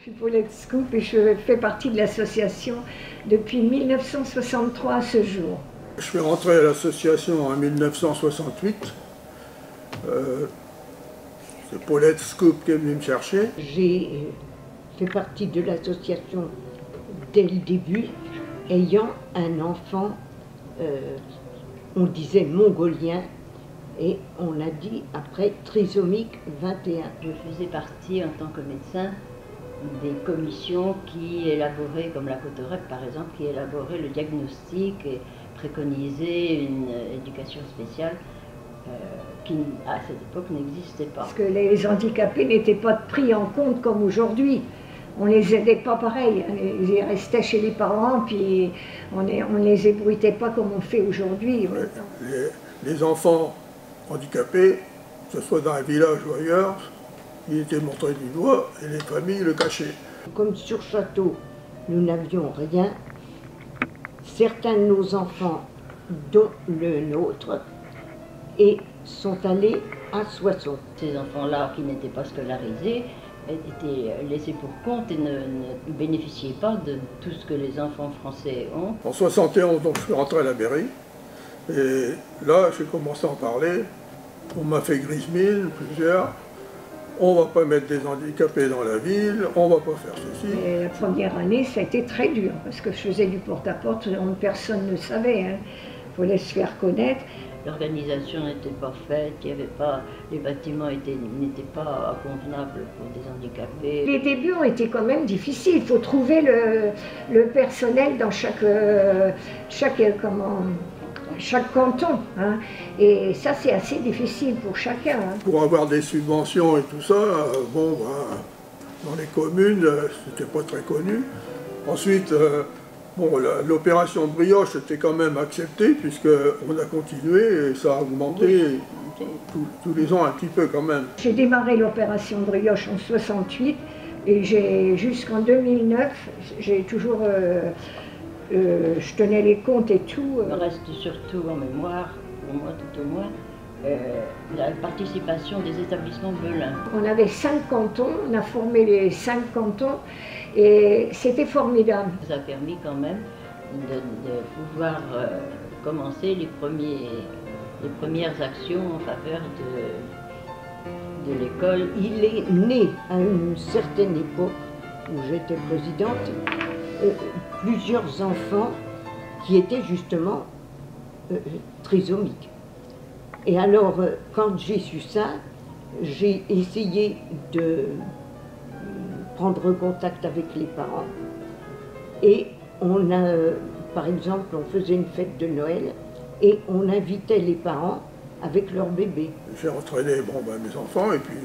suis Paulette Scoop et je fais partie de l'association depuis 1963 à ce jour. Je suis rentré à l'association en 1968. C'est Paulette Scoop qui est venue me chercher. J'ai fait partie de l'association dès le début, ayant un enfant, on disait mongolien, et on a dit après trisomique 21. Je faisais partie en tant que médecin des commissions qui élaboraient, comme la Cotorep par exemple, qui élaborait le diagnostic et préconisait une éducation spéciale qui à cette époque n'existait pas. Parce que les handicapés n'étaient pas pris en compte comme aujourd'hui. On ne les aidait pas pareil, ils restaient chez les parents, puis on ne les ébruitait pas comme on fait aujourd'hui. Les enfants handicapés, que ce soit dans un village ou ailleurs, ils étaient montrés du doigt et les familles le cachaient. Comme sur Château, nous n'avions rien, certains de nos enfants, dont le nôtre, sont allés à Soissons. Ces enfants-là qui n'étaient pas scolarisés étaient laissés pour compte et ne bénéficiaient pas de tout ce que les enfants français ont. En 71, donc, je suis rentré à la mairie et là j'ai commencé à en parler. On m'a fait grise mine, plusieurs. On ne va pas mettre des handicapés dans la ville, on ne va pas faire ceci. Et la première année, ça a été très dur parce que je faisais du porte-à-porte, personne ne savait. Il fallait se faire connaître. L'organisation n'était pas faite, les bâtiments n'étaient pas convenables pour des handicapés. Les débuts ont été quand même difficiles. Il faut trouver le personnel dans chaque canton. Hein. Et ça, c'est assez difficile pour chacun. Hein. Pour avoir des subventions et tout ça, dans les communes, c'était pas très connu. Ensuite, l'opération Brioche était quand même acceptée, puisqu'on a continué et ça a augmenté tous les ans un petit peu quand même. J'ai démarré l'opération Brioche en 68 et jusqu'en 2009, j'ai toujours... je tenais les comptes et tout. Il me reste surtout en mémoire, pour moi tout au moins, la participation des établissements Belin. On avait 5 cantons, on a formé les 5 cantons et c'était formidable. Ça a permis quand même de pouvoir commencer les premières actions en faveur de l'école. Il est né à une certaine époque où j'étais présidente, plusieurs enfants qui étaient justement trisomiques. Et alors, quand j'ai su ça, j'ai essayé de prendre contact avec les parents. Et on a, par exemple, on faisait une fête de Noël et on invitait les parents avec leur bébé. J'ai entraîné mes enfants et puis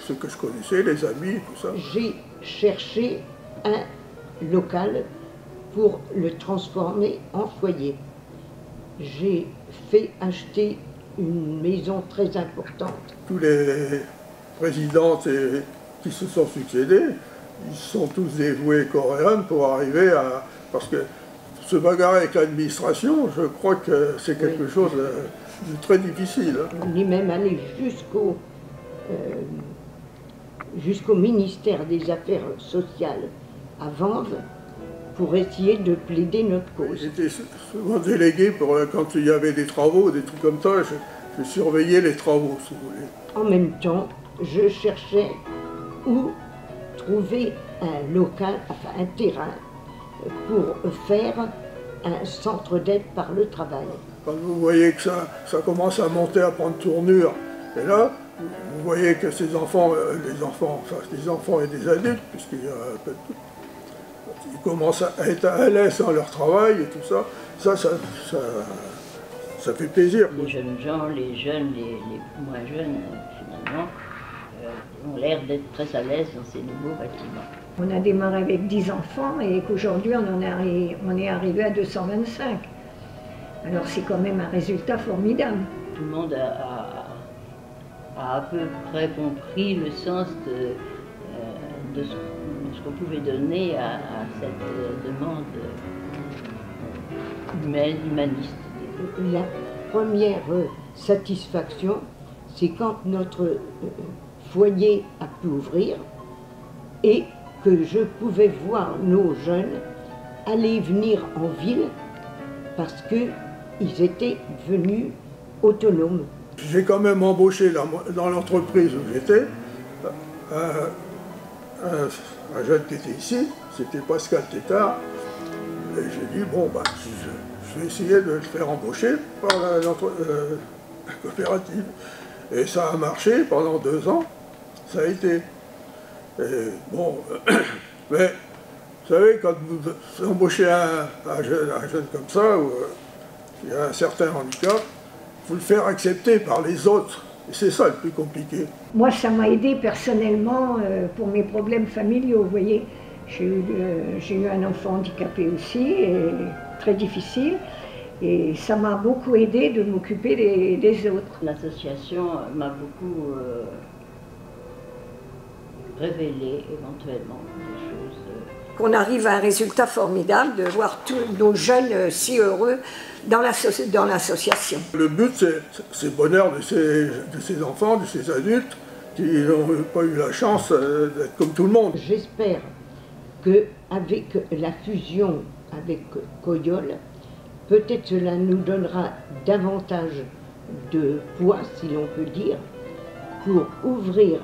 ceux que je connaissais, les amis, tout ça. J'ai cherché un local pour le transformer en foyer. J'ai fait acheter une maison très importante. Tous les présidents qui se sont succédés, ils sont tous dévoués coréens pour arriver à... Parce que se bagarrer avec l'administration, je crois que c'est quelque chose de très difficile. On est même allé jusqu'au ministère des Affaires sociales à Vanves pour essayer de plaider notre cause. J'étais souvent délégué quand il y avait des travaux, des trucs comme ça, je surveillais les travaux, si vous voulez. En même temps, je cherchais où trouver un local, enfin un terrain, pour faire un centre d'aide par le travail. Quand vous voyez que ça commence à monter, à prendre tournure, et là, vous voyez que ces enfants, des enfants et des adultes, puisqu'il y a un peu de tout, ils commencent à être à l'aise dans leur travail et tout ça, ça fait plaisir. Les jeunes gens, les jeunes, les moins jeunes, finalement, ont l'air d'être très à l'aise dans ces nouveaux bâtiments. On a démarré avec 10 enfants et qu'aujourd'hui on est arrivé à 225. Alors c'est quand même un résultat formidable. Tout le monde a à peu près compris le sens de ce qu'on pouvait donner à cette demande humaine, humaniste. La première satisfaction, c'est quand notre foyer a pu ouvrir et que je pouvais voir nos jeunes aller venir en ville parce qu'ils étaient devenus autonomes. J'ai quand même embauché dans l'entreprise où j'étais un jeune qui était ici, c'était Pascal Tétard, et j'ai dit, bon, bah, je vais essayer de le faire embaucher par la coopérative. Et ça a marché pendant 2 ans, ça a été. Et bon, mais vous savez, quand vous embauchez un jeune comme ça, où il y a un certain handicap, il faut le faire accepter par les autres. Et c'est ça le plus compliqué. Moi, ça m'a aidé personnellement pour mes problèmes familiaux, vous voyez. J'ai eu un enfant handicapé aussi, et très difficile. Et ça m'a beaucoup aidé de m'occuper des autres. L'association m'a beaucoup révélé éventuellement des choses. Qu'on arrive à un résultat formidable de voir tous nos jeunes si heureux dans l'association. Le but, c'est le bonheur de ces enfants, de ces adultes qui n'ont pas eu la chance d'être comme tout le monde. J'espère qu'avec la fusion avec Coyol, peut-être cela nous donnera davantage de poids, si l'on peut dire, pour ouvrir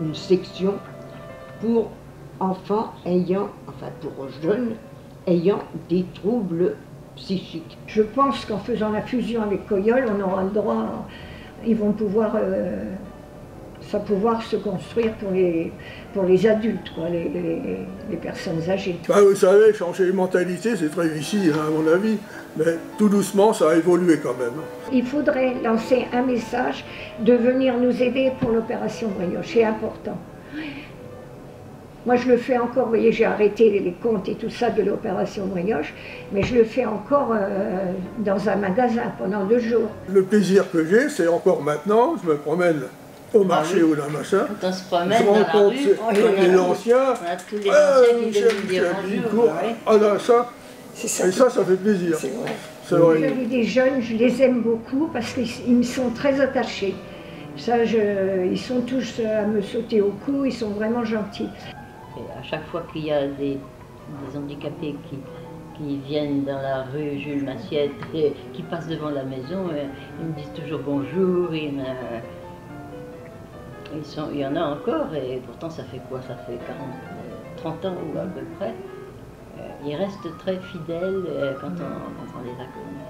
une section pour enfants pour jeunes ayant des troubles psychiques. Je pense qu'en faisant la fusion avec Coyol, on aura le droit, ils vont pouvoir se construire pour les adultes, quoi, les personnes âgées. Bah, vous savez, changer les mentalités, c'est très difficile, à mon avis, mais tout doucement, ça a évolué quand même. Il faudrait lancer un message de venir nous aider pour l'opération Brioche, c'est important. Moi, je le fais encore, vous voyez, j'ai arrêté les comptes et tout ça de l'opération Brioche, mais je le fais encore dans un magasin pendant 2 jours. Le plaisir que j'ai, c'est encore maintenant, je me promène au marché ou dans machin. Quand on se promène dans la rue, les anciens, on a tous les anciens qui viennent nous dire bonjour. Ah là, ça, C'est ça. et ça fait plaisir. C'est vrai. C'est vrai. Vous avez des jeunes, je les aime beaucoup parce qu'ils me sont très attachés. Ça, ils sont tous à me sauter au cou, ils sont vraiment gentils. Et à chaque fois qu'il y a des handicapés qui viennent dans la rue Jules Massiette et qui passent devant la maison, ils me disent toujours bonjour. Il y en a encore, et pourtant ça fait quoi? Ça fait 30 ans ou à peu près. Ils restent très fidèles quand on les a connus.